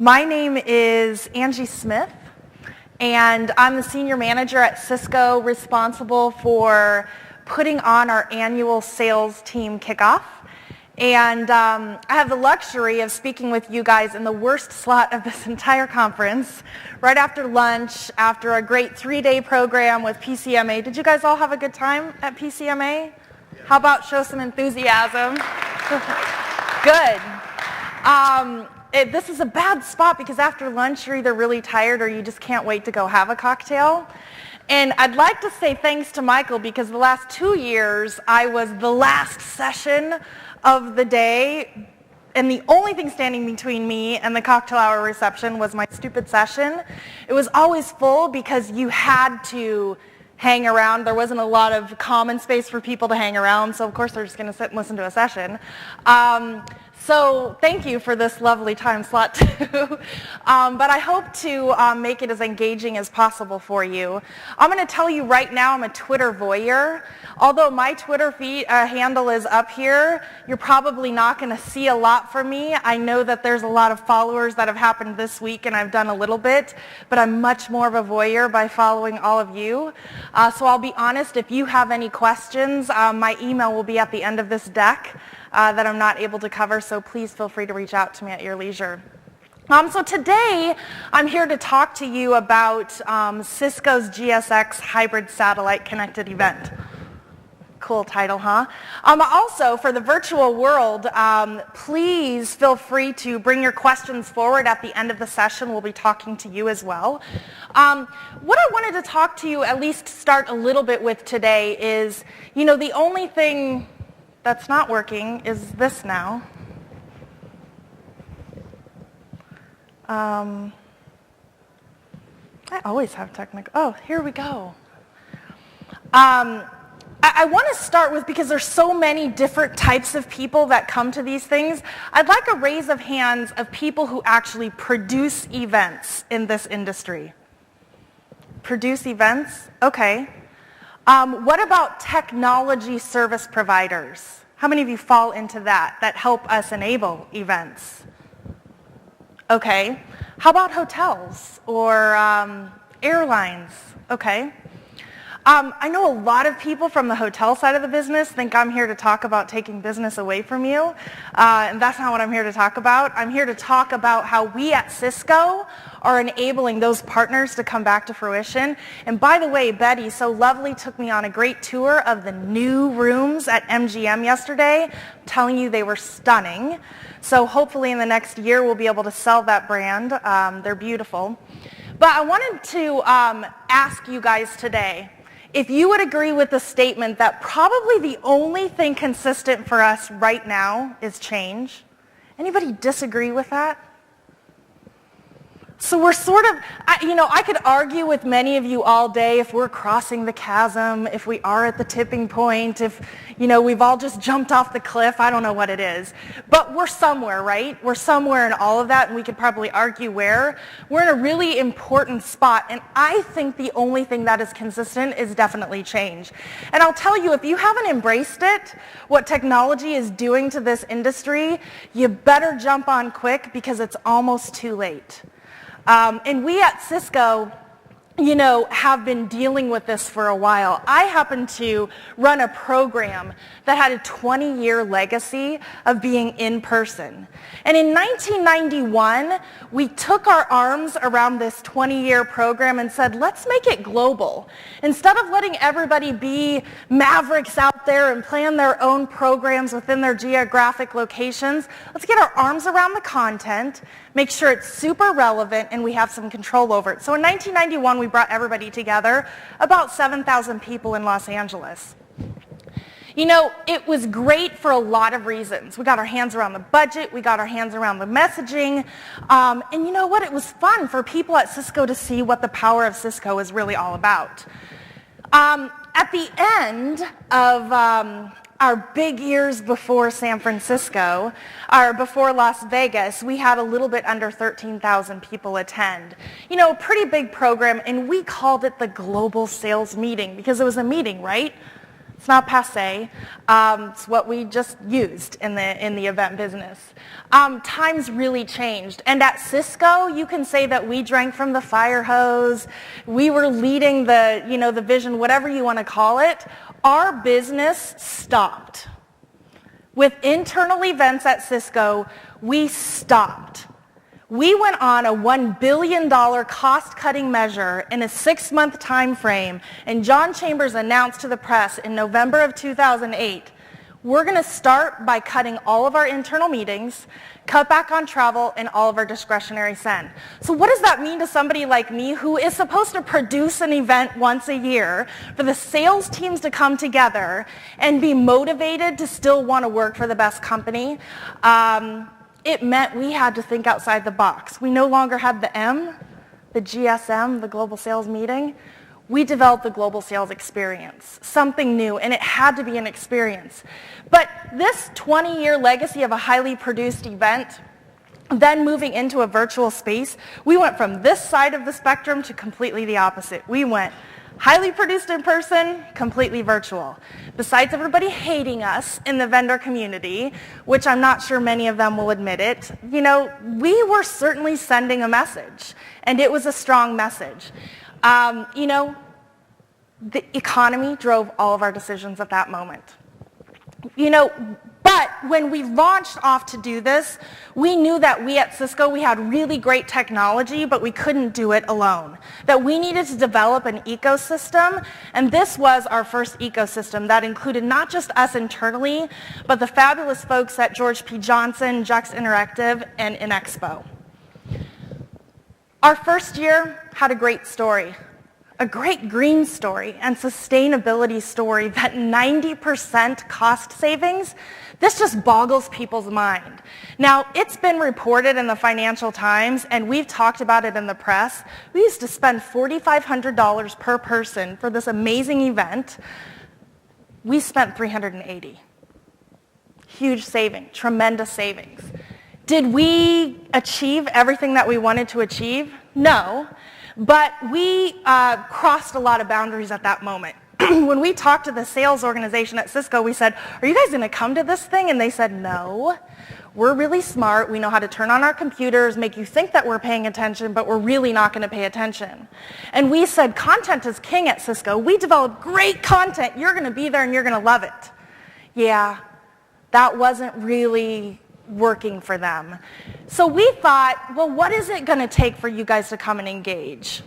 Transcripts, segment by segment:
My name is Angie Smith, and I'm the senior manager at Cisco responsible for putting on our annual sales team kickoff. And I have the luxury of speaking with you guys in the worst slot of this entire conference, right after lunch, after a great 3-day program with PCMA. Did you guys all have a good time at PCMA? How about show some enthusiasm? Good. This is a bad spot because after lunch you're either really tired or you just can't wait to go have a cocktail. And I'd like to say thanks to Michael because the last 2 years I was the last session of the day, and the only thing standing between me and the cocktail hour reception was my stupid session. It was always full because you had to hang around. There wasn't a lot of common space for people to hang around, so of course they're just going to sit and listen to a session. So thank you for this lovely time slot too. But I hope to make it as engaging as possible for you. I'm going to tell you right now I'm a Twitter voyeur. Although my Twitter handle is up here, you're probably not going to see a lot from me. I know that there's a lot of followers that have happened this week and I've done a little bit, but I'm much more of a voyeur by following all of you. So I'll be honest, if you have any questions, my email will be at the end of this deck. That I'm not able to cover, so please feel free to reach out to me at your leisure. So today, I'm here to talk to you about Cisco's GSX Hybrid Satellite Connected Event. Cool title, huh? Also, for the virtual world, please feel free to bring your questions forward at the end of the session. We'll be talking to you as well. What I wanted to talk to you, at least start a little bit with today is, the only thing that's not working is this now. I always have technical. Oh, here we go. I want to start with, because there's so many different types of people that come to these things, I'd like a raise of hands of people who actually produce events in this industry. Produce events? Okay. What about technology service providers? How many of you fall into that help us enable events? Okay. How about hotels or airlines? Okay. I know a lot of people from the hotel side of the business think I'm here to talk about taking business away from you, and that's not what I'm here to talk about. I'm here to talk about how we at Cisco are enabling those partners to come back to fruition. And by the way, Betty so lovely took me on a great tour of the new rooms at MGM yesterday. I'm telling you, they were stunning. So hopefully in the next year we'll be able to sell that brand. They're beautiful. But I wanted to ask you guys today, if you would agree with the statement that probably the only thing consistent for us right now is change. Anybody disagree with that? So we're sort of, I could argue with many of you all day if we're crossing the chasm, if we are at the tipping point, if, we've all just jumped off the cliff. I don't know what it is. But we're somewhere, right? We're somewhere in all of that, and we could probably argue where. We're in a really important spot, and I think the only thing that is consistent is definitely change. And I'll tell you, if you haven't embraced it, what technology is doing to this industry, you better jump on quick because it's almost too late. And we at Cisco, have been dealing with this for a while. I happen to run a program that had a 20-year legacy of being in person. And in 1991, we took our arms around this 20-year program and said, let's make it global. Instead of letting everybody be mavericks out there and plan their own programs within their geographic locations, let's get our arms around the content, make sure it's super relevant, and we have some control over it. So in 1991, we brought everybody together, about 7,000 people in Los Angeles. It was great for a lot of reasons. We got our hands around the budget, we got our hands around the messaging, and you know what? It was fun for people at Cisco to see what the power of Cisco is really all about. At the end of our big years before San Francisco, or before Las Vegas, we had a little bit under 13,000 people attend. A pretty big program, and we called it the Global Sales Meeting because it was a meeting, right? It's not passé. It's what we just used in the event business. Times really changed. And at Cisco, you can say that we drank from the fire hose. We were leading the vision, whatever you want to call it. Our business stopped. With internal events at Cisco, we stopped. We went on a $1 billion cost-cutting measure in a 6-month time frame, and John Chambers announced to the press in November of 2008, we're going to start by cutting all of our internal meetings, cut back on travel, and all of our discretionary spend. So what does that mean to somebody like me who is supposed to produce an event once a year for the sales teams to come together and be motivated to still want to work for the best company? It meant we had to think outside the box. We no longer had the M, the GSM, the Global Sales Meeting. We developed the Global Sales Experience, something new, and it had to be an experience. But this 20-year legacy of a highly produced event, then moving into a virtual space, we went from this side of the spectrum to completely the opposite. We went highly produced in person, completely virtual. Besides everybody hating us in the vendor community, which I'm not sure many of them will admit it, we were certainly sending a message, and it was a strong message. The economy drove all of our decisions at that moment. But when we launched off to do this, we knew that we at Cisco, we had really great technology, but we couldn't do it alone. That we needed to develop an ecosystem, and this was our first ecosystem that included not just us internally, but the fabulous folks at George P. Johnson, Jux Interactive, and Inexpo. Our first year had a great story. A great green story and sustainability story that 90% cost savings, this just boggles people's mind. Now, it's been reported in the Financial Times, and we've talked about it in the press. We used to spend $4,500 per person for this amazing event. We spent $380. Huge saving, tremendous savings. Did we achieve everything that we wanted to achieve? No. But we crossed a lot of boundaries at that moment. When we talked to the sales organization at Cisco, we said, are you guys going to come to this thing? And they said, no. We're really smart. We know how to turn on our computers, make you think that we're paying attention, but we're really not going to pay attention. And we said, content is king at Cisco. We develop great content. You're going to be there and you're going to love it. Yeah, that wasn't really working for them. So we thought, well, what is it going to take for you guys to come and engage?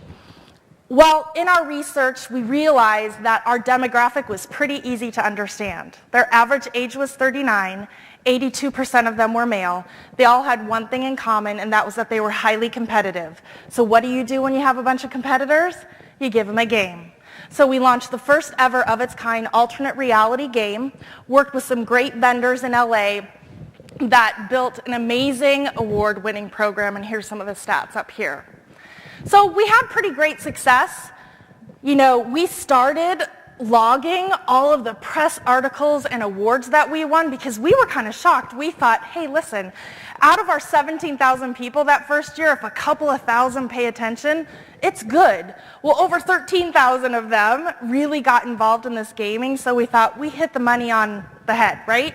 Well, in our research, we realized that our demographic was pretty easy to understand. Their average age was 39, 82% of them were male. They all had one thing in common, and that was that they were highly competitive. So what do you do when you have a bunch of competitors? You give them a game. So we launched the first ever of its kind alternate reality game, worked with some great vendors in LA, that built an amazing award-winning program, and here's some of the stats up here. So we had pretty great success. We started logging all of the press articles and awards that we won because we were kind of shocked. We thought, hey, listen, out of our 17,000 people that first year, if a couple of thousand pay attention, it's good. Well, over 13,000 of them really got involved in this gaming, so we thought we hit the money on the head, right?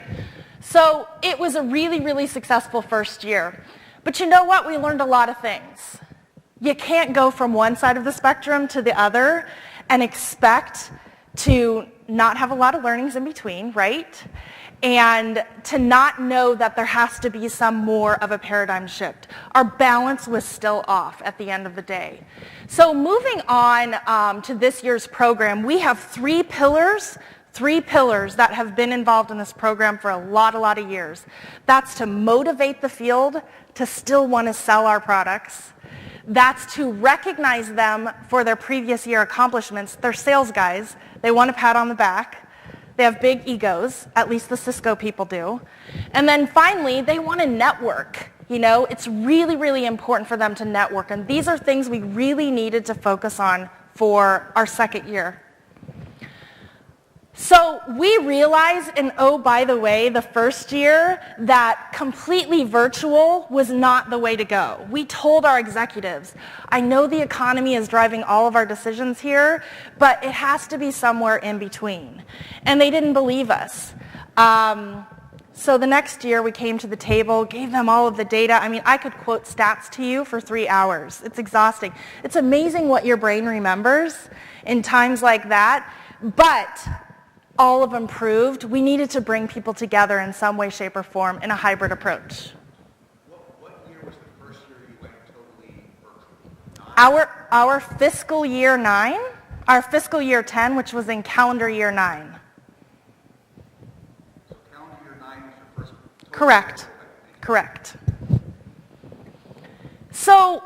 So it was a really, really successful first year. But you know what? We learned a lot of things. You can't go from one side of the spectrum to the other and expect to not have a lot of learnings in between, right? And to not know that there has to be some more of a paradigm shift. Our balance was still off at the end of the day. So moving on to this year's program, we have three pillars that have been involved in this program for a lot of years. That's to motivate the field to still want to sell our products. That's to recognize them for their previous year accomplishments. They're sales guys. They want a pat on the back. They have big egos, at least the Cisco people do. And then finally, they want to network. It's really, really important for them to network. And these are things we really needed to focus on for our second year. So we realized, and oh, by the way, the first year, that completely virtual was not the way to go. We told our executives, I know the economy is driving all of our decisions here, but it has to be somewhere in between. And they didn't believe us. So the next year we came to the table, gave them all of the data. I mean, I could quote stats to you for 3 hours. It's exhausting. It's amazing what your brain remembers in times like that, but all of them proved we needed to bring people together in some way, shape, or form in a hybrid approach. What year was the first year you went totally virtual? Our fiscal year 9, our fiscal year 10, which was in calendar year 9. So calendar year 9 was your first totally Correct. virtual. Correct. So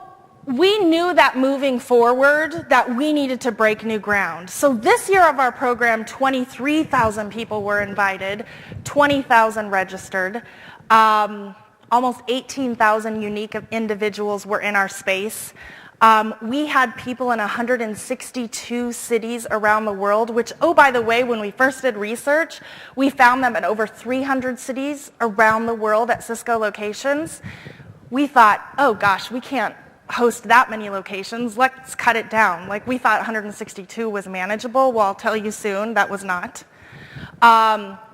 we knew that moving forward that we needed to break new ground. So this year of our program, 23,000 people were invited, 20,000 registered, almost 18,000 unique individuals were in our space. We had people in 162 cities around the world, which, oh, by the way, when we first did research, we found them at over 300 cities around the world at Cisco locations. We thought, oh gosh, we can't host that many locations, let's cut it down. Like, we thought 162 was manageable. Well, I'll tell you soon, that was not.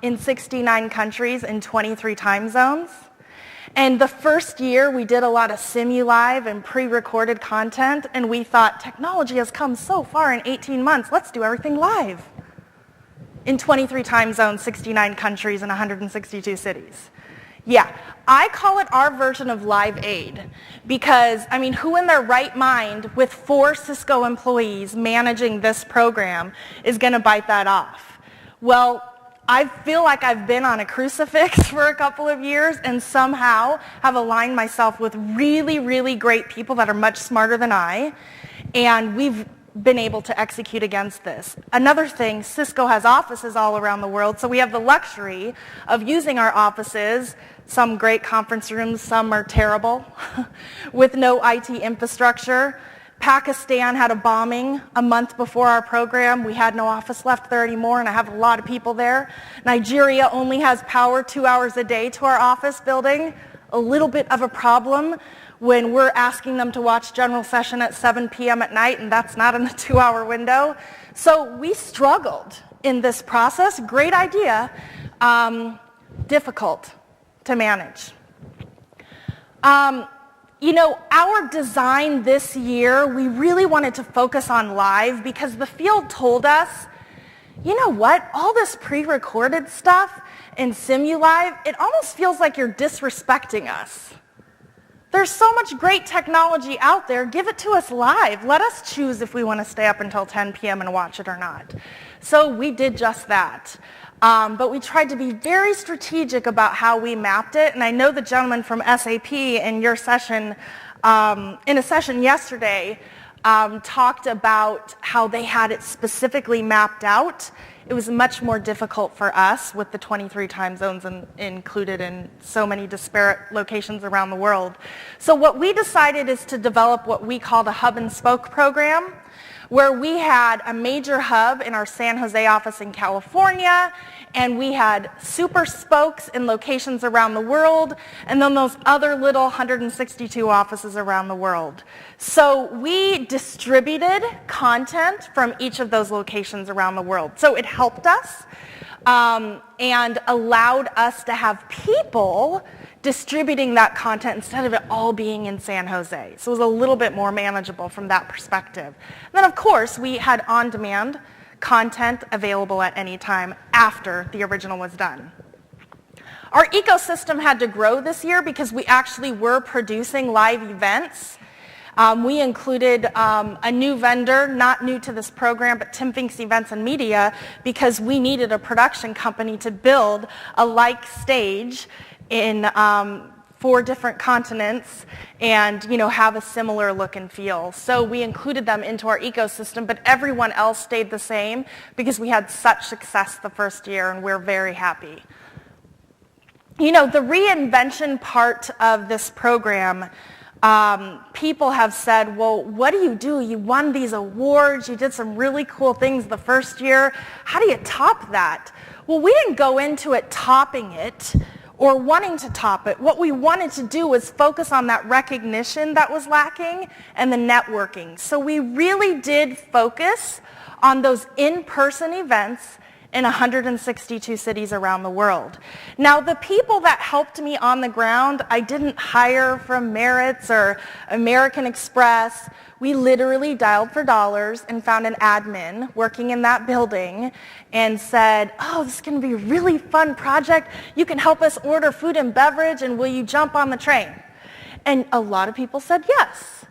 In 69 countries in 23 time zones. And the first year we did a lot of simu-live and pre-recorded content, and we thought technology has come so far in 18 months, let's do everything live. In 23 time zones, 69 countries, and 162 cities. Yeah, I call it our version of Live Aid because, I mean, who in their right mind with 4 Cisco employees managing this program is going to bite that off? Well, I feel like I've been on a crucifix for a couple of years and somehow have aligned myself with really, really great people that are much smarter than I, and we've been able to execute against this. Another thing, Cisco has offices all around the world, so we have the luxury of using our offices, some great conference rooms, some are terrible, with no IT infrastructure. Pakistan had a bombing a month before our program. We had no office left there anymore, and I have a lot of people there. Nigeria only has power 2 hours a day to our office building. A little bit of a problem when we're asking them to watch general session at 7 p.m. at night, and that's not in the 2-hour window. So we struggled in this process. Great idea, difficult to manage. You know, our design this year, we really wanted to focus on live because the field told us, you know what, all this pre-recorded stuff and simu-live, it almost feels like you're disrespecting us. There's so much great technology out there. Give it to us live. Let us choose if we want to stay up until 10 p.m. and watch it or not. So we did just that. But we tried to be very strategic about how we mapped it. And I know the gentleman from SAP in your session, in a session yesterday, talked about how they had it specifically mapped out. It was much more difficult for us with the 23 time zones included in so many disparate locations around the world. So what we decided is to develop what we called a hub and spoke program, where we had a major hub in our San Jose office in California, and we had super spokes in locations around the world, and then those other little 162 offices around the world. So we distributed content from each of those locations around the world. So it helped us and allowed us to have people distributing that content instead of it all being in San Jose. So it was a little bit more manageable from that perspective. And then, of course, we had on-demand content available at any time after the original was done. Our ecosystem had to grow this year because we actually were producing live events. We included a new vendor, not new to this program, but Tim Finks Events and Media, because we needed a production company to build a like stage in 4 different continents and, you know, have a similar look and feel. So we included them into our ecosystem, but everyone else stayed the same because we had such success the first year, and we're very happy. You know, the reinvention part of this program, People have said, well, what do? You won these awards. You did some really cool things the first year. How do you top that? Well, we didn't go into it topping it or wanting to top it. What we wanted to do was focus on that recognition that was lacking and the networking. So we really did focus on those in-person events in 162 cities around the world. Now, the people that helped me on the ground, I didn't hire from Meritz or American Express. We literally dialed for dollars and found an admin working in that building and said, oh, this is going to be a really fun project. You can help us order food and beverage, and will you jump on the train? And a lot of people said yes.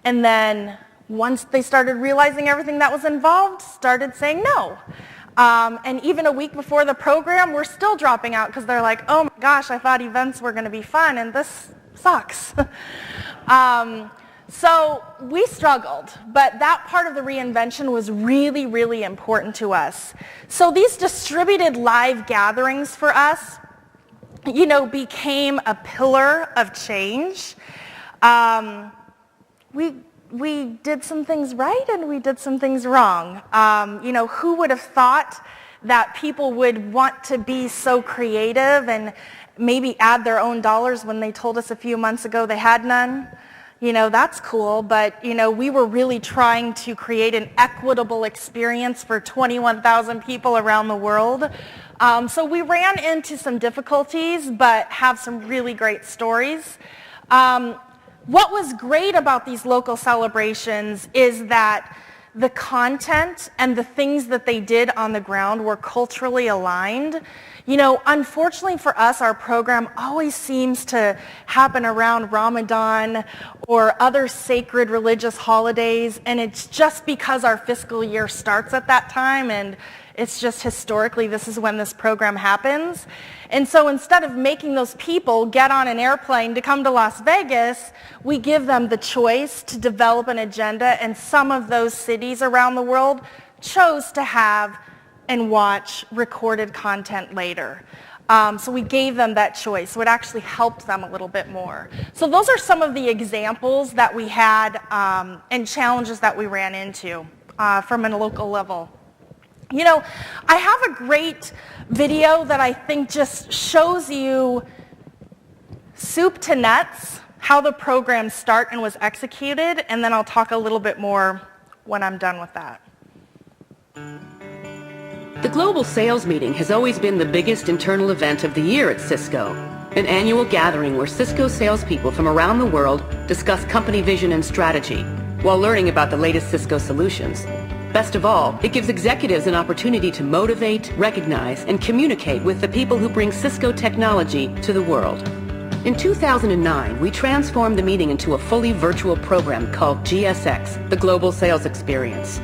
And then once they started realizing everything that was involved, started saying no. And even a week before the program, we're still dropping out because they're like, oh my gosh, I thought events were going to be fun, and this sucks. So we struggled, but that part of the reinvention was really, really important to us. So these distributed live gatherings for us, became a pillar of change. We did some things right and we did some things wrong. Who would have thought that people would want to be so creative and maybe add their own dollars when they told us a few months ago they had none? That's cool, but, we were really trying to create an equitable experience for 21,000 people around the world. So we ran into some difficulties, but have some really great stories. What was great about these local celebrations is that the content and the things that they did on the ground were culturally aligned. Unfortunately for us, our program always seems to happen around Ramadan or other sacred religious holidays, and it's just because our fiscal year starts at that time, and it's just historically this is when this program happens. And so instead of making those people get on an airplane to come to Las Vegas, we give them the choice to develop an agenda, and some of those cities around the world chose to have and watch recorded content later. So we gave them that choice, so it actually helped them a little bit more. So those are some of the examples that we had and challenges that we ran into from a local level. I have a great video that I think just shows you soup to nuts, how the program started and was executed, and then I'll talk a little bit more when I'm done with that. The Global Sales Meeting has always been the biggest internal event of the year at Cisco, an annual gathering where Cisco salespeople from around the world discuss company vision and strategy while learning about the latest Cisco solutions. Best of all, it gives executives an opportunity to motivate, recognize, and communicate with the people who bring Cisco technology to the world. In 2009, we transformed the meeting into a fully virtual program called GSX, the Global Sales Experience.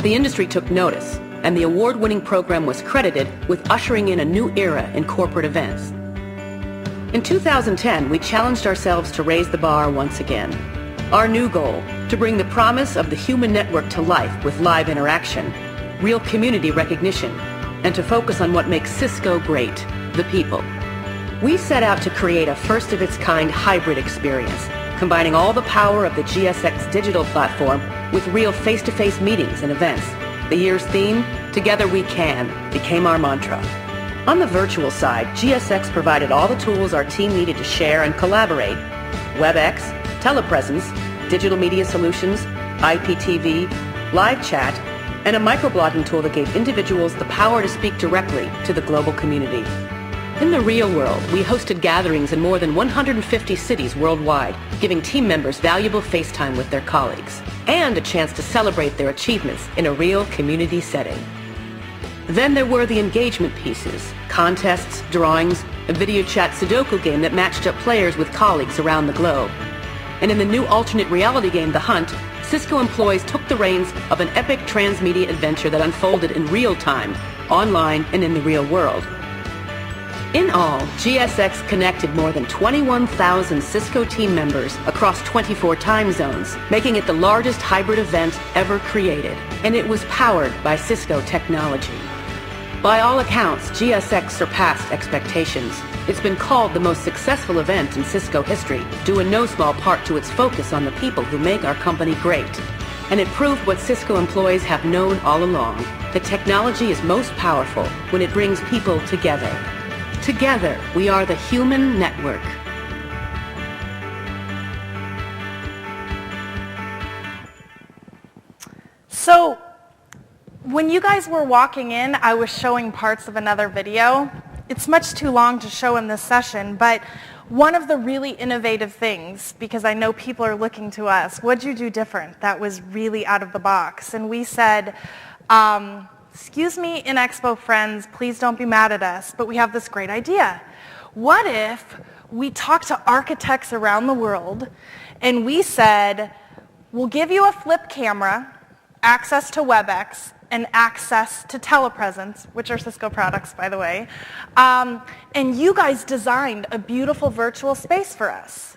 The industry took notice, and the award-winning program was credited with ushering in a new era in corporate events. In 2010, we challenged ourselves to raise the bar once again. Our new goal, to bring the promise of the human network to life with live interaction, real community recognition, and to focus on what makes Cisco great, the people. We set out to create a first-of-its-kind hybrid experience, combining all the power of the GSX digital platform with real face-to-face meetings and events. The year's theme, Together We Can, became our mantra. On the virtual side, GSX provided all the tools our team needed to share and collaborate. WebEx, telepresence, digital media solutions, IPTV, live chat, and a microblogging tool that gave individuals the power to speak directly to the global community. In the real world, we hosted gatherings in more than 150 cities worldwide, giving team members valuable face time with their colleagues, and a chance to celebrate their achievements in a real community setting. Then there were the engagement pieces, contests, drawings, a video chat Sudoku game that matched up players with colleagues around the globe. And in the new alternate reality game, The Hunt, Cisco employees took the reins of an epic transmedia adventure that unfolded in real time, online and in the real world. In all, GSX connected more than 21,000 Cisco team members across 24 time zones, making it the largest hybrid event ever created, and it was powered by Cisco technology. By all accounts, GSX surpassed expectations. It's been called the most successful event in Cisco history, due in no small part to its focus on the people who make our company great. And it proved what Cisco employees have known all along, that technology is most powerful when it brings people together. Together, we are the human network. So, when you guys were walking in, I was showing parts of another video. It's much too long to show in this session, but one of the really innovative things, because I know people are looking to us, what'd you do different that was really out of the box? And we said, excuse me, InExpo friends, please don't be mad at us, but we have this great idea. What if we talk to architects around the world and we said, we'll give you a flip camera, access to WebEx, and access to telepresence, which are Cisco products, by the way, and you guys designed a beautiful virtual space for us.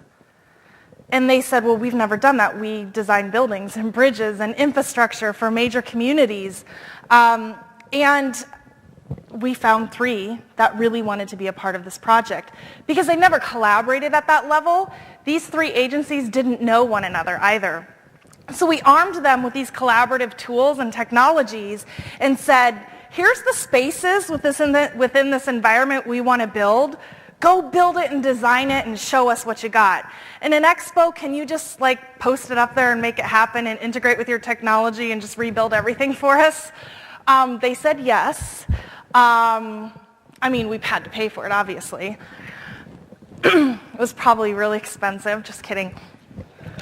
And they said, well, we've never done that. We design buildings and bridges and infrastructure for major communities. And we found 3 that really wanted to be a part of this project. Because they never collaborated at that level, these 3 agencies didn't know one another either. So we armed them with these collaborative tools and technologies and said, here's the spaces within this environment we want to build. Go build it and design it and show us what you got. And in Expo, can you just like post it up there and make it happen and integrate with your technology and just rebuild everything for us? They said yes. I mean, we've had to pay for it, obviously. It was probably really expensive, just kidding.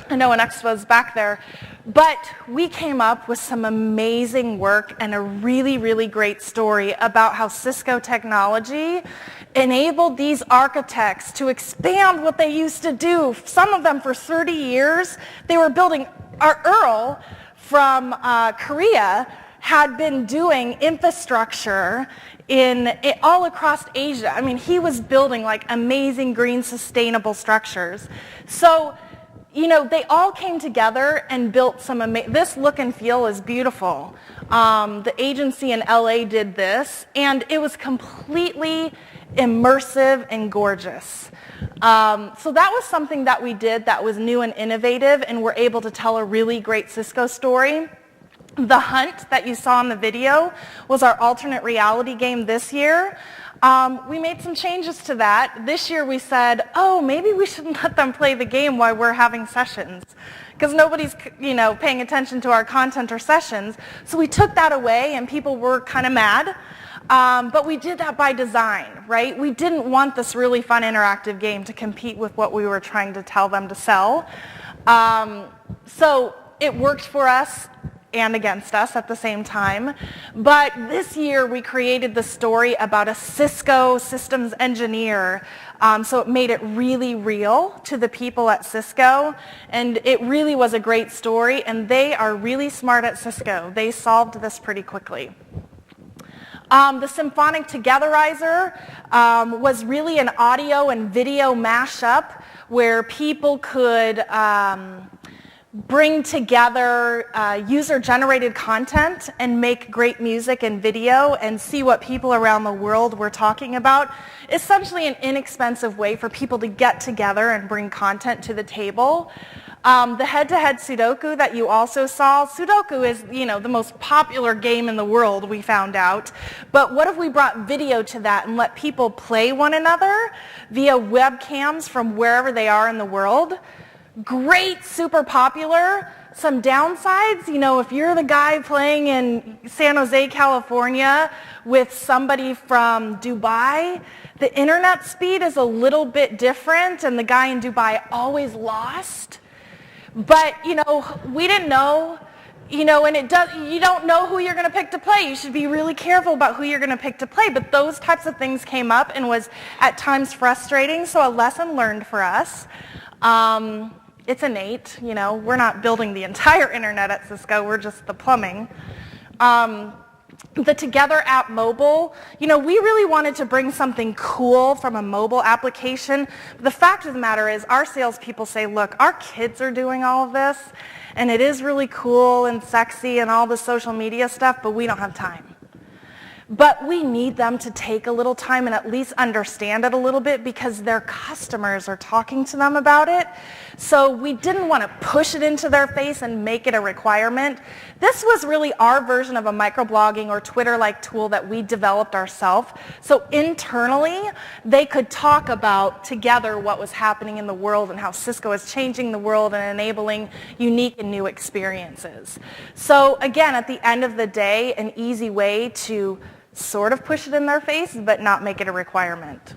I know InExpo's back there, but we came up with some amazing work and a really, really great story about how Cisco technology enabled these architects to expand what they used to do. Some of them for 30 years, they were building. Our Earl from Korea had been doing infrastructure all across Asia. I mean, he was building like amazing green sustainable structures. So, you know, they all came together and built some this look and feel is beautiful. The agency in LA did this, and it was completely immersive and gorgeous. So that was something that we did that was new and innovative, and we're able to tell a really great Cisco story. The Hunt that you saw in the video was our alternate reality game this year. We made some changes to that. This year we said, oh, maybe we shouldn't let them play the game while we're having sessions, because nobody's, you know, paying attention to our content or sessions. So we took that away, and people were kind of mad. But we did that by design, right? We didn't want this really fun interactive game to compete with what we were trying to tell them to sell. So it worked for us and against us at the same time. But this year we created the story about a Cisco systems engineer. So it made it really real to the people at Cisco. And it really was a great story. And they are really smart at Cisco. They solved this pretty quickly. The Symphonic Togetherizer was really an audio and video mashup where people could bring together user-generated content and make great music and video and see what people around the world were talking about. Essentially an inexpensive way for people to get together and bring content to the table. The head-to-head Sudoku that you also saw, Sudoku is, you know, the most popular game in the world, we found out. But what if we brought video to that and let people play one another via webcams from wherever they are in the world? Great, super popular. Some downsides, you know, if you're the guy playing in San Jose, California with somebody from Dubai, the internet speed is a little bit different and the guy in Dubai always lost. But, you know, we didn't know, you know, and you don't know who you're going to pick to play. You should be really careful about who you're going to pick to play. But those types of things came up and was at times frustrating, so a lesson learned for us. It's innate, you know, we're not building the entire internet at Cisco, we're just the plumbing. The Together app mobile, you know, we really wanted to bring something cool from a mobile application. The fact of the matter is our salespeople say, look, our kids are doing all of this, and it is really cool and sexy and all the social media stuff, but we don't have time. But we need them to take a little time and at least understand it a little bit because their customers are talking to them about it. So we didn't want to push it into their face and make it a requirement. This was really our version of a microblogging or Twitter-like tool that we developed ourselves. So internally, they could talk about together what was happening in the world and how Cisco is changing the world and enabling unique and new experiences. So again, at the end of the day, an easy way to sort of push it in their face, but not make it a requirement.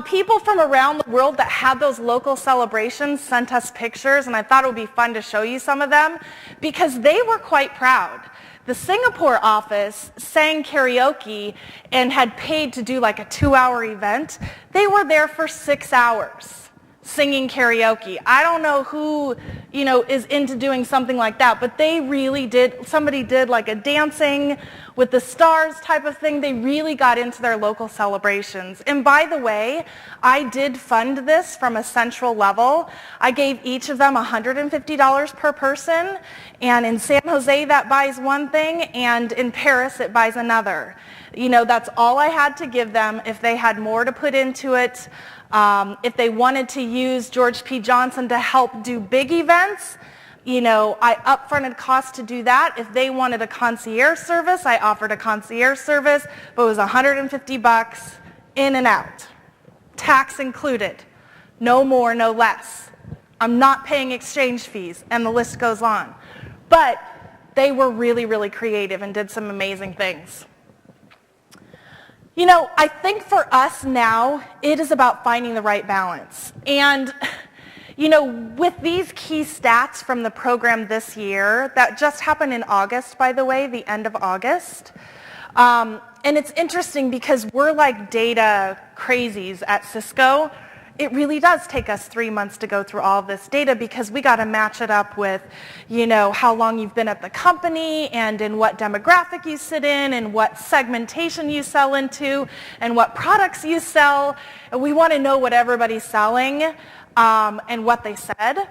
People from around the world that had those local celebrations sent us pictures, and I thought it would be fun to show you some of them because they were quite proud. The Singapore office sang karaoke and had paid to do like a 2-hour event. They were there for 6 hours singing karaoke. I don't know who, is into doing something like that, but they really did. Somebody did like a dancing with the stars type of thing. They really got into their local celebrations. And by the way, I did fund this from a central level. I gave each of them $150 per person, and in San Jose that buys one thing, and in Paris it buys another. That's all I had to give them. If they had more to put into it, if they wanted to use George P. Johnson to help do big events, I upfronted costs to do that. If they wanted a concierge service, I offered a concierge service, but it was $150 in and out, tax included, no more, no less. I'm not paying exchange fees, and the list goes on. But they were really, really creative and did some amazing things. I think for us now, it is about finding the right balance. And with these key stats from the program this year, that just happened in August, by the way, the end of August. And it's interesting because we're like data crazies at Cisco. It really does take us 3 months to go through all of this data because we got to match it up with, how long you've been at the company and in what demographic you sit in and what segmentation you sell into and what products you sell. And we want to know what everybody's selling and what they said.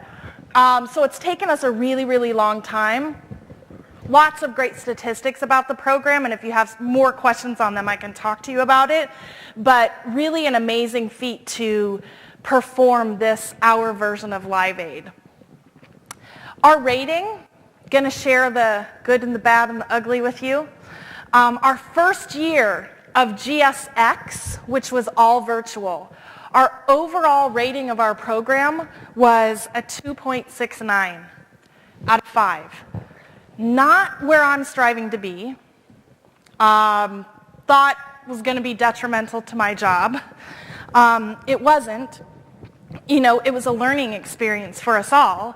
So it's taken us a really, really long time. Lots of great statistics about the program, and if you have more questions on them, I can talk to you about it. But really an amazing feat to perform this, our version of Live Aid. Our rating, going to share the good and the bad and the ugly with you. Our first year of GSX, which was all virtual, our overall rating of our program was a 2.69 out of 5. Not where I'm striving to be. Thought was going to be detrimental to my job. It wasn't. It was a learning experience for us all.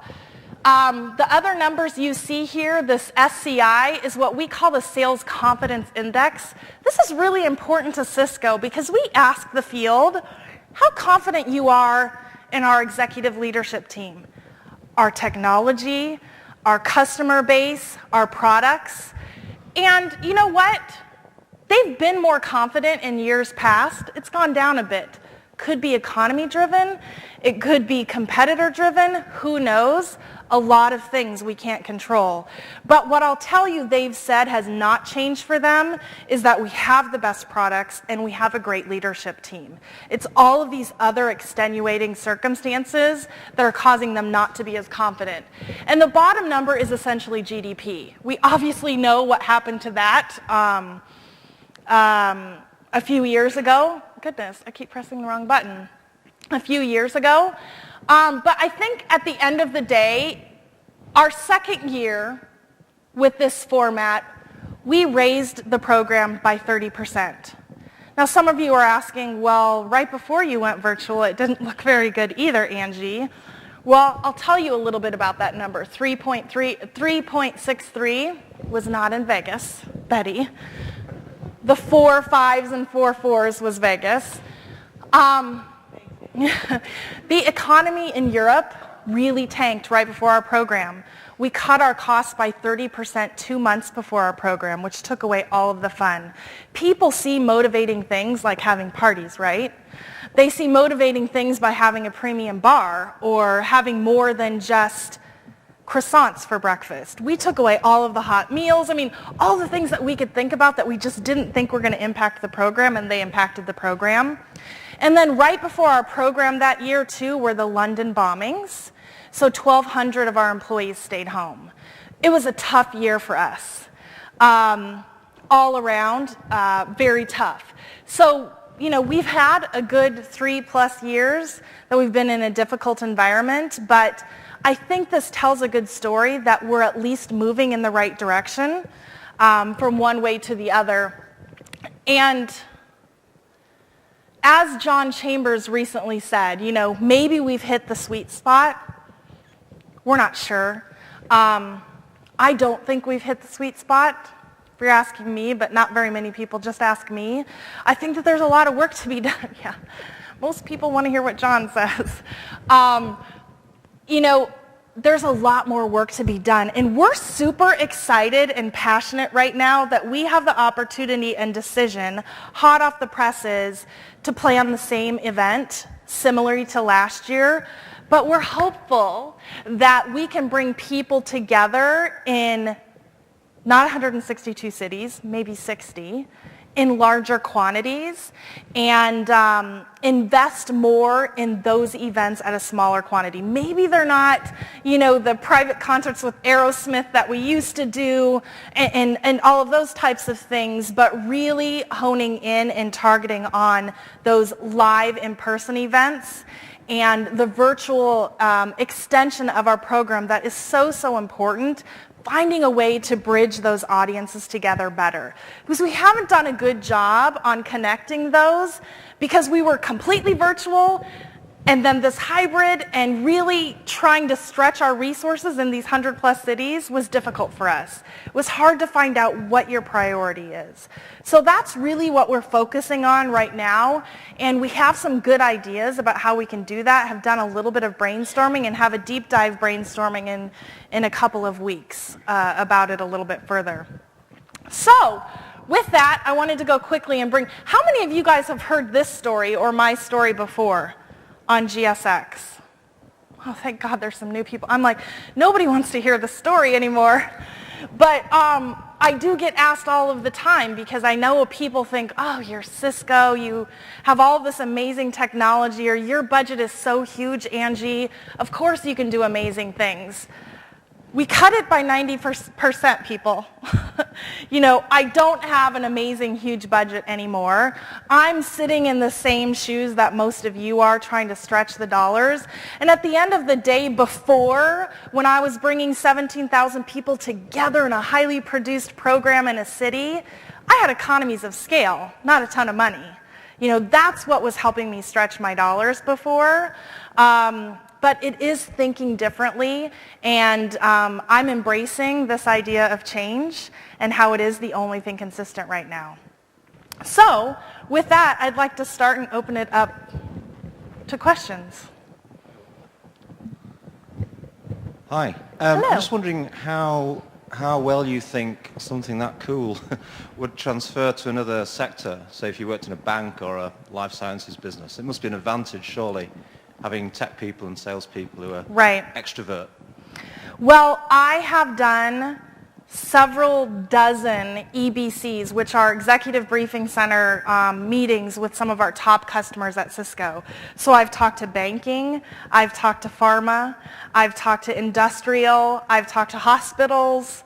The other numbers you see here, this SCI, is what we call the Sales Confidence Index. This is really important to Cisco because we ask the field how confident you are in our executive leadership team, our technology, our customer base, our products. And you know what? They've been more confident in years past. It's gone down a bit. Could be economy driven. It could be competitor driven. Who knows? A lot of things we can't control. But what I'll tell you they've said has not changed for them is that we have the best products and we have a great leadership team. It's all of these other extenuating circumstances that are causing them not to be as confident. And the bottom number is essentially GDP. We obviously know what happened to that a few years ago. Goodness, I keep pressing the wrong button. A few years ago. But I think at the end of the day, our second year with this format, we raised the program by 30%. Now some of you are asking, well, right before you went virtual, it didn't look very good either, Angie. Well, I'll tell you a little bit about that number. 3.63 was not in Vegas, Betty. The 4 5s and 4 4s was Vegas. The economy in Europe really tanked right before our program. We cut our costs by 30% 2 months before our program, which took away all of the fun. People see motivating things like having parties, right? They see motivating things by having a premium bar or having more than just croissants for breakfast. We took away all of the hot meals. I mean, all the things that we could think about that we just didn't think were going to impact the program, and they impacted the program. And then right before our program that year, too, were the London bombings. So 1,200 of our employees stayed home. It was a tough year for us. All around, very tough. So, we've had a good 3+ years that we've been in a difficult environment, but I think this tells a good story that we're at least moving in the right direction from one way to the other. And as John Chambers recently said, maybe we've hit the sweet spot. We're not sure. I don't think we've hit the sweet spot, if you're asking me, but not very many people just ask me. I think that there's a lot of work to be done. Yeah, most people want to hear what John says. There's a lot more work to be done, and we're super excited and passionate right now that we have the opportunity and decision, hot off the presses, to plan the same event, similarly to last year. But we're hopeful that we can bring people together in not 162 cities, maybe 60, in larger quantities, and invest more in those events at a smaller quantity. Maybe they're not, the private concerts with Aerosmith that we used to do and all of those types of things, but really honing in and targeting on those live in-person events and the virtual extension of our program that is so important, finding a way to bridge those audiences together better. Because we haven't done a good job on connecting those because we were completely virtual and then this hybrid, and really trying to stretch our resources in these 100+ cities was difficult for us. It was hard to find out what your priority is. So that's really what we're focusing on right now, and we have some good ideas about how we can do that, have done a little bit of brainstorming, and have a deep dive brainstorming in a couple of weeks about it a little bit further. So with that, I wanted to go quickly and bring, how many of you guys have heard this story or my story before on GSX? Oh, thank God there's some new people. I'm like, nobody wants to hear the story anymore. But I do get asked all of the time because I know people think, oh, you're Cisco, you have all this amazing technology, or your budget is so huge, Angie. Of course you can do amazing things. We cut it by 90%, people. I don't have an amazing, huge budget anymore. I'm sitting in the same shoes that most of you are, trying to stretch the dollars. And at the end of the day, before, when I was bringing 17,000 people together in a highly produced program in a city, I had economies of scale, not a ton of money. That's what was helping me stretch my dollars before. But it is thinking differently, and I'm embracing this idea of change and how it is the only thing consistent right now. So with that, I'd like to start and open it up to questions. Hi. Hello. I'm just wondering how well you think something that cool would transfer to another sector, say if you worked in a bank or a life sciences business. It must be an advantage, surely, having tech people and salespeople who are extrovert. Well, I have done several dozen EBCs, which are Executive Briefing Center meetings with some of our top customers at Cisco. So I've talked to banking, I've talked to pharma, I've talked to industrial, I've talked to hospitals,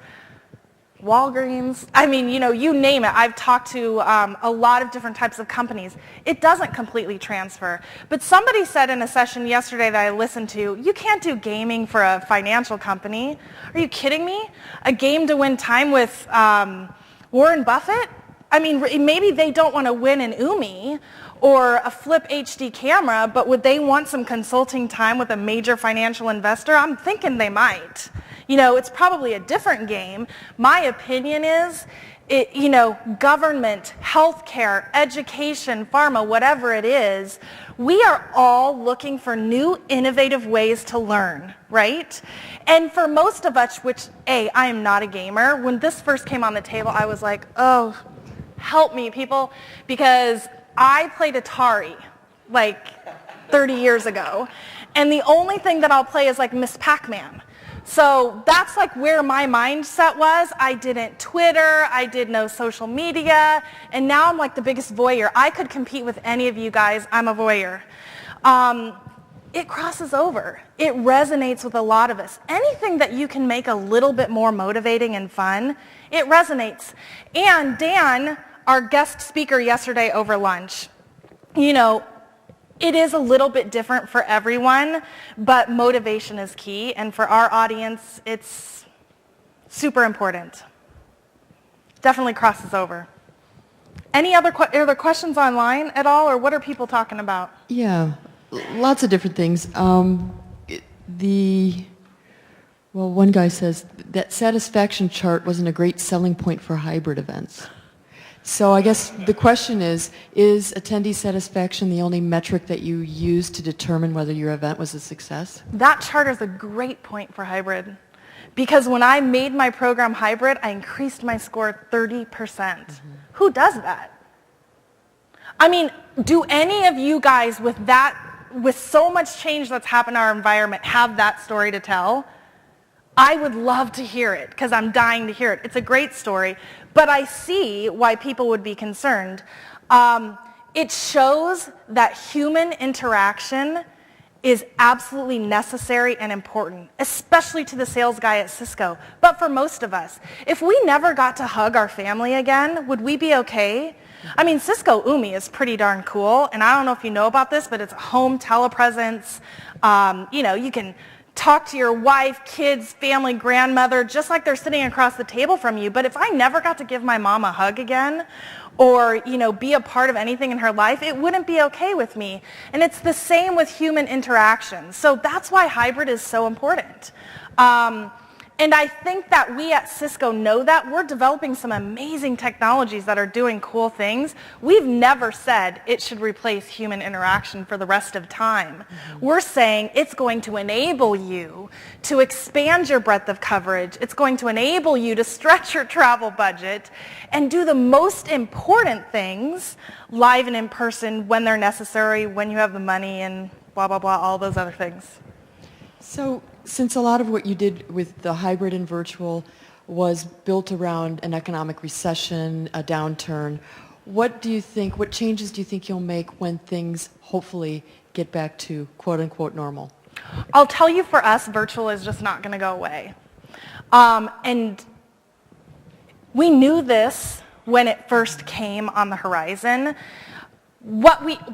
Walgreens. I mean, you name it. I've talked to a lot of different types of companies. It doesn't completely transfer. But somebody said in a session yesterday that I listened to, you can't do gaming for a financial company. Are you kidding me? A game to win time with Warren Buffett? I mean, maybe they don't want to win an Umi or a flip HD camera, but would they want some consulting time with a major financial investor? I'm thinking they might. It's probably a different game. My opinion is, government, healthcare, education, pharma, whatever it is, we are all looking for new, innovative ways to learn, right? And for most of us, which, I am not a gamer, when this first came on the table, I was like, oh, help me, people, because I played Atari like 30 years ago, and the only thing that I'll play is like Miss Pac-Man. So that's like where my mindset was. I didn't Twitter, I did no social media, and now I'm like the biggest voyeur. I could compete with any of you guys. I'm a voyeur. It crosses over. It resonates with a lot of us. Anything that you can make a little bit more motivating and fun, it resonates. And Dan, our guest speaker yesterday over lunch, you know, it is a little bit different for everyone, but motivation is key. And for our audience, it's super important. Definitely crosses over. Any other questions online at all, or what are people talking about? Yeah, lots of different things. One guy says that satisfaction chart wasn't a great selling point for hybrid events. So I guess the question is attendee satisfaction the only metric that you use to determine whether your event was a success? That chart is a great point for hybrid. Because when I made my program hybrid, I increased my score 30%. Mm-hmm. Who does that? I mean, do any of you guys with so much change that's happened in our environment have that story to tell? I would love to hear it because I'm dying to hear it. It's a great story, but I see why people would be concerned. It shows that human interaction is absolutely necessary and important, especially to the sales guy at Cisco, but for most of us. If we never got to hug our family again, would we be okay? I mean, Cisco Umi is pretty darn cool, and I don't know if you know about this, but it's a home telepresence. You know, you can talk to your wife, kids, family, grandmother, just like they're sitting across the table from you. But if I never got to give my mom a hug again, or, you know, be a part of anything in her life, it wouldn't be okay with me. And it's the same with human interaction. So that's why hybrid is so important. And I think that we at Cisco know that. We're developing some amazing technologies that are doing cool things. We've never said it should replace human interaction for the rest of time. Mm-hmm. We're saying it's going to enable you to expand your breadth of coverage. It's going to enable you to stretch your travel budget and do the most important things live and in person when they're necessary, when you have the money, and blah, blah, blah, all those other things. So since a lot of what you did with the hybrid and virtual was built around an economic recession, a downturn, what changes do you think you'll make when things hopefully get back to quote-unquote normal? I'll tell you, for us, virtual is just not going to go away. And we knew this when it first came on the horizon.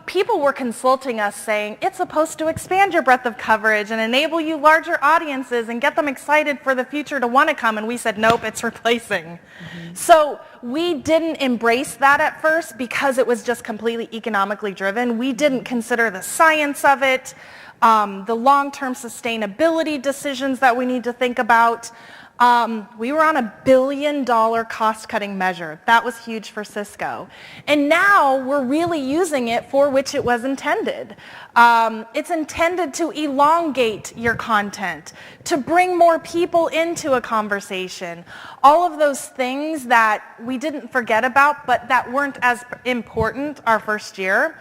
People were consulting us saying, it's supposed to expand your breadth of coverage and enable you larger audiences and get them excited for the future to want to come. And we said, nope, it's replacing. Mm-hmm. So we didn't embrace that at first because it was just completely economically driven. We didn't consider the science of it, the long-term sustainability decisions that we need to think about. We were on $1 billion cost-cutting measure. That was huge for Cisco. And now we're really using it for which it was intended. It's intended to elongate your content, to bring more people into a conversation. All of those things that we didn't forget about, but that weren't as important our first year,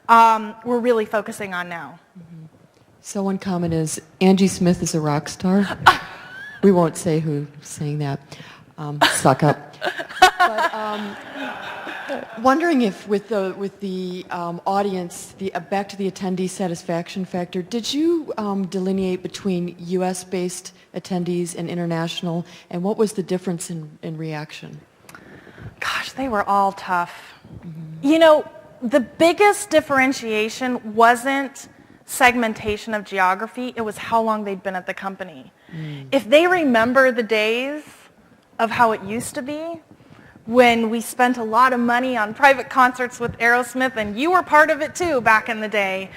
we're really focusing on now. Mm-hmm. So one comment is, Angie Smith is a rock star. We won't say who's saying that. Suck up. But wondering if with the audience, back to the attendee satisfaction factor, did you delineate between U.S.-based attendees and international, and what was the difference in reaction? Gosh, they were all tough. Mm-hmm. You know, the biggest differentiation wasn't segmentation of geography, it was how long they'd been at the company. If they remember the days of how it used to be, when we spent a lot of money on private concerts with Aerosmith, and you were part of it too back in the day,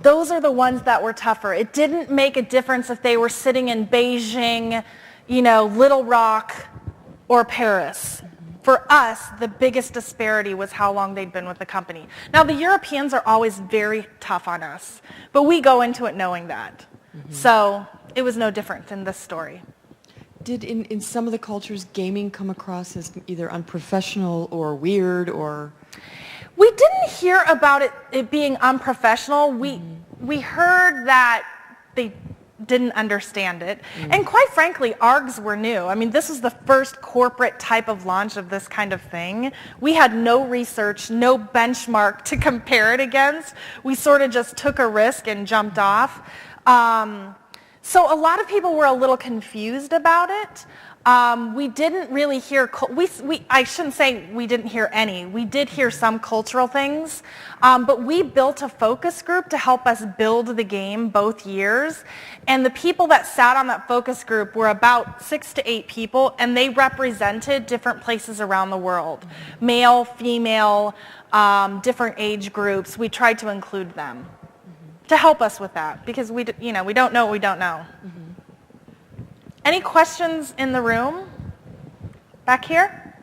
those are the ones that were tougher. It didn't make a difference if they were sitting in Beijing, you know, Little Rock, or Paris. For us, the biggest disparity was how long they'd been with the company. Now, the Europeans are always very tough on us, but we go into it knowing that. Mm-hmm. So it was no different in this story. Did in some of the cultures gaming come across as either unprofessional or weird or? We didn't hear about it being unprofessional. We heard that they didn't understand it. And quite frankly, ARGs were new. I mean, this was the first corporate type of launch of this kind of thing. We had no research, no benchmark to compare it against. We sort of just took a risk and jumped off. So a lot of people were a little confused about it. We didn't really hear, I shouldn't say we didn't hear any. We did hear some cultural things, but we built a focus group to help us build the game both years. And the people that sat on that focus group were about 6 to 8 people, and they represented different places around the world. Male, female, different age groups. We tried to include them to help us with that, because we don't know what we don't know. Any questions in the room? Back here?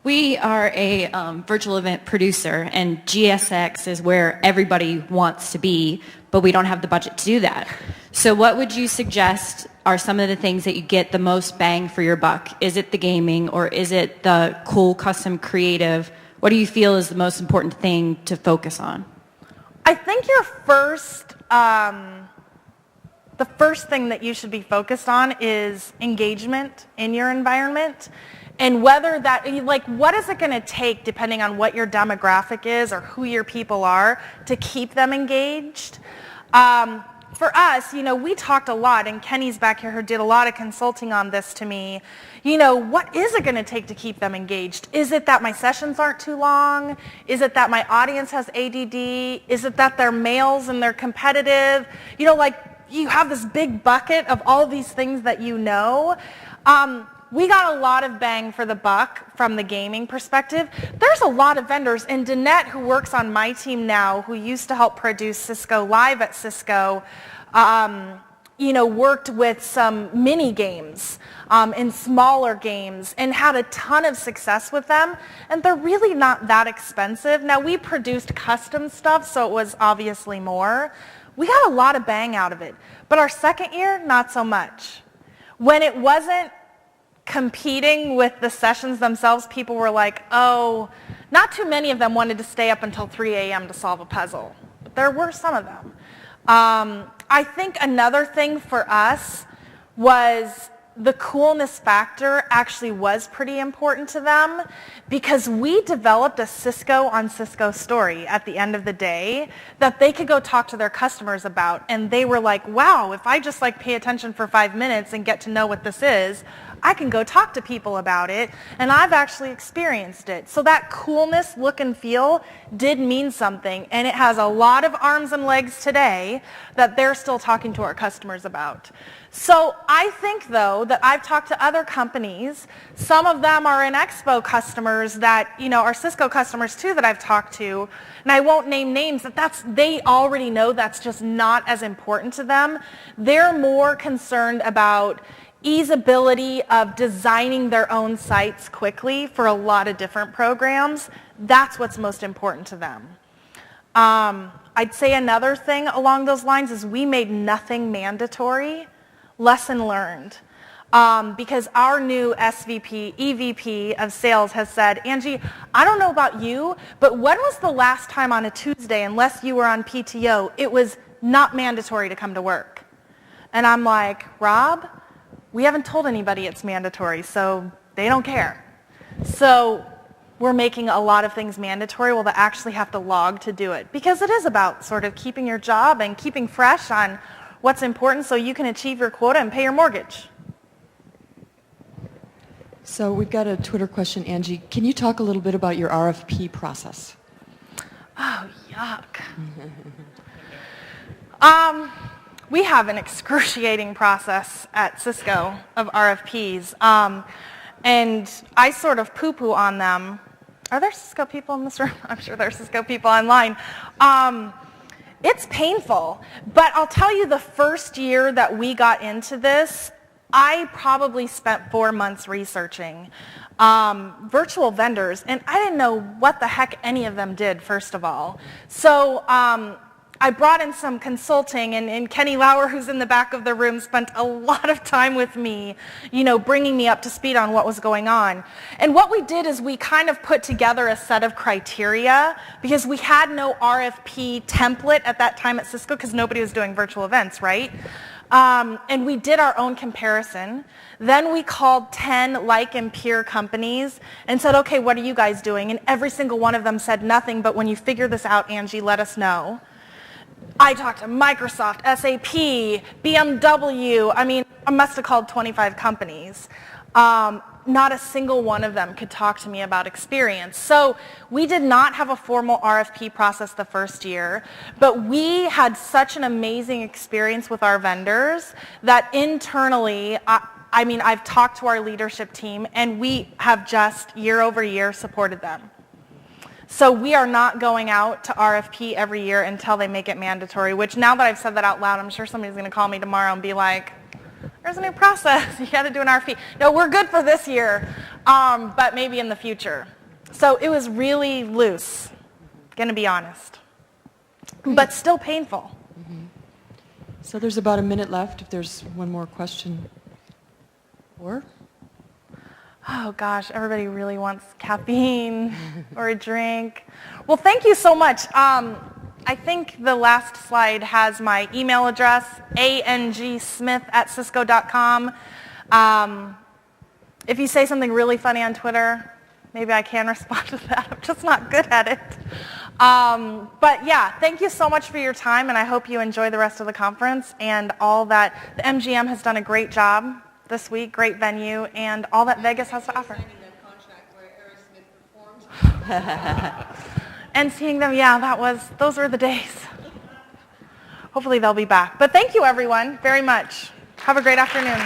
We are a virtual event producer, and GSX is where everybody wants to be, but we don't have the budget to do that. So what would you suggest are some of the things that you get the most bang for your buck? Is it the gaming, or is it the cool custom creative? What do you feel is the most important thing to focus on? I think your the first thing that you should be focused on is engagement in your environment, and whether that, like, what is it going to take, depending on what your demographic is or who your people are, to keep them engaged. For us, we talked a lot, and Kenny's back here who did a lot of consulting on this to me. What is it going to take to keep them engaged? Is it that my sessions aren't too long? Is it that my audience has ADD? Is it that they're males and they're competitive? You have this big bucket of all these things that we got a lot of bang for the buck from the gaming perspective. There's a lot of vendors, and Danette, who works on my team now, who used to help produce Cisco Live at Cisco, worked with some mini games and smaller games and had a ton of success with them, and they're really not that expensive. Now, we produced custom stuff, so it was obviously more. We got a lot of bang out of it, but our second year, not so much. When it wasn't competing with the sessions themselves, people were like, oh, not too many of them wanted to stay up until 3 a.m. to solve a puzzle, but there were some of them. I think another thing for us was the coolness factor actually was pretty important to them, because we developed a Cisco on Cisco story at the end of the day that they could go talk to their customers about, and they were like, wow, if I just pay attention for 5 minutes and get to know what this is, I can go talk to people about it, and I've actually experienced it. So that coolness, look and feel did mean something, and it has a lot of arms and legs today that they're still talking to our customers about. So I think, though, that I've talked to other companies. Some of them are in Expo customers that, are Cisco customers too that I've talked to, and I won't name names, they already know that's just not as important to them. They're more concerned about easeability of designing their own sites quickly for a lot of different programs. That's what's most important to them. I'd say another thing along those lines is we made nothing mandatory. Lesson learned. Because our new SVP, EVP of sales has said, Angie, I don't know about you, but when was the last time on a Tuesday, unless you were on PTO, it was not mandatory to come to work? And I'm like, Rob, we haven't told anybody it's mandatory, so they don't care. So we're making a lot of things mandatory. Well, they actually have to log to do it, because it is about sort of keeping your job and keeping fresh on what's important so you can achieve your quota and pay your mortgage. So we've got a Twitter question, Angie. Can you talk a little bit about your RFP process? Oh, yuck. We have an excruciating process at Cisco of RFPs, and I sort of poo-poo on them. Are there Cisco people in this room? I'm sure there are Cisco people online. It's painful, but I'll tell you, the first year that we got into this, I probably spent 4 months researching virtual vendors, and I didn't know what the heck any of them did, first of all. So I brought in some consulting, and Kenny Lauer, who's in the back of the room, spent a lot of time with me, bringing me up to speed on what was going on. And what we did is we kind of put together a set of criteria because we had no RFP template at that time at Cisco because nobody was doing virtual events, right? And we did our own comparison. Then we called 10 like and peer companies and said, okay, what are you guys doing? And every single one of them said nothing, but when you figure this out, Angie, let us know. I talked to Microsoft, SAP, BMW. I must have called 25 companies. Not a single one of them could talk to me about experience. So we did not have a formal RFP process the first year, but we had such an amazing experience with our vendors that internally, I've talked to our leadership team, and we have just year over year supported them. So we are not going out to RFP every year until they make it mandatory, which now that I've said that out loud, I'm sure somebody's going to call me tomorrow and be like, there's a new process. You got to do an RFP. No, we're good for this year, but maybe in the future. So it was really loose, going to be honest, but still painful. Mm-hmm. So there's about a minute left if there's one more question. Or? Oh gosh, everybody really wants caffeine or a drink. Well, thank you so much. I think the last slide has my email address, angsmith@cisco.com. If you say something really funny on Twitter, maybe I can respond to that. I'm just not good at it. But yeah, thank you so much for your time, and I hope you enjoy the rest of the conference and all that. The MGM has done a great job this week, great venue, and all that Vegas has to offer. And seeing them, yeah, those were the days. Hopefully they'll be back. But thank you, everyone, very much. Have a great afternoon.